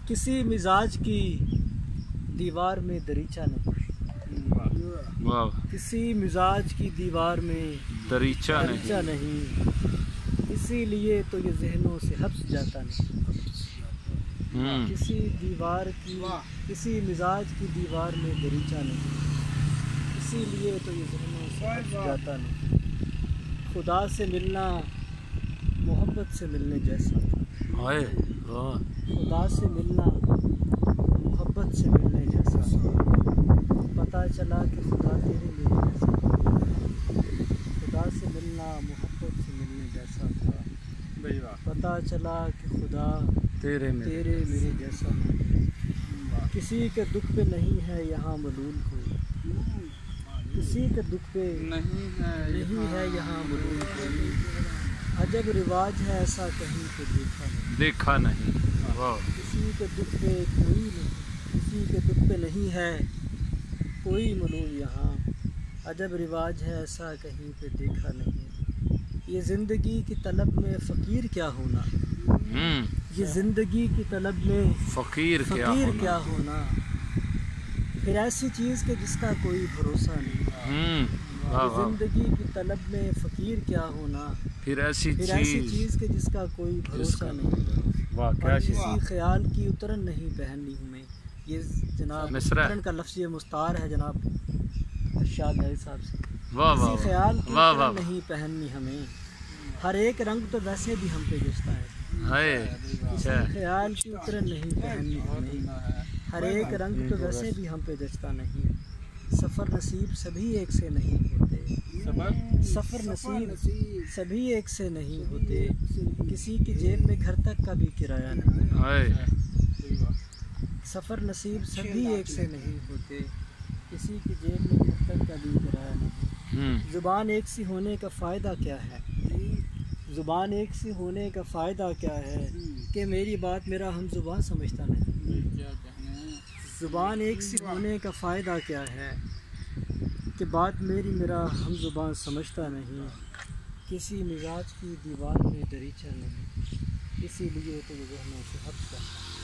किसी मिजाज की दीवार में दरीचा नहीं, किसी मिजाज की दीवार में दरीचा नहीं, इसीलिए तो ये जहनों से हब्स जाता नहीं। किसी मिजाज की दीवार में दरीचा नहीं, इसीलिए तो ये जहनों से हब्स जाता नहीं। खुदा से मिलना मोहब्बत से मिलने जैसा था, खुदा से मिलना मोहब्बत से मिलने जैसा, पता चला कि खुदा तेरे मेरे जैसा, खुदा से मिलना मोहब्बत से मिलने जैसा था, पता चला कि खुदा तेरे मेरे जैसा नहीं। किसी के दुख पे नहीं है यहाँ मलूल कोई, किसी के दुख पे नहीं है यहाँ मलूल कोई, अजब रिवाज है ऐसा कहीं पे देखा नहीं। किसी के दुख पे कोई नहीं, किसी के दुख पे नहीं है कोई मलूल यहाँ, अजब रिवाज है ऐसा कहीं पे देखा नहीं। ये ज़िंदगी की तलब में फ़कीर क्या होना, ये ज़िंदगी की तलब में फ़कीर क्या होना, फिर ऐसी चीज़ के जिसका कोई भरोसा नहीं। ज़िंदगी की तलब में फ़कीर क्या होना, फिर ऐसी चीज़ के जिसका कोई भरोसा नहीं। और किसी ख्याल की उतरन नहीं पहननी हमें, ये जनाब उतरन का लफ्ज़ ये मुस्तार है जनाब इरशाद अली साहब से। किसी ख्याल की उतरन नहीं पहननी हमें, हर एक रंग तो वैसे भी हम पे जचता है। किसी ख्याल की उतरन नहीं पहननी हमें, हर एक रंग तो वैसे भी हम पे जचता नहीं। सफ़र नसीब सभी एक से नहीं होते, सफ़र नसीब सभी एक से नहीं होते, किसी की जेब में घर तक का भी किराया नहीं। सफ़र नसीब सभी एक से नहीं होते, किसी की जेब में घर तक का भी किराया नहीं। ज़ुबान एक सी होने का फ़ायदा क्या है, ज़ुबान एक सी होने का फ़ायदा क्या है, कि मेरी बात मेरा हम ज़ुबान समझता नहीं। ज़ुबान एक सी होने का फ़ायदा क्या है, कि बात मेरी मेरा हम ज़ुबान समझता नहीं। किसी मिजाज की दीवार में दरीचा नहीं, इसीलिए तो ये ज़हनों से हब्स जाता है।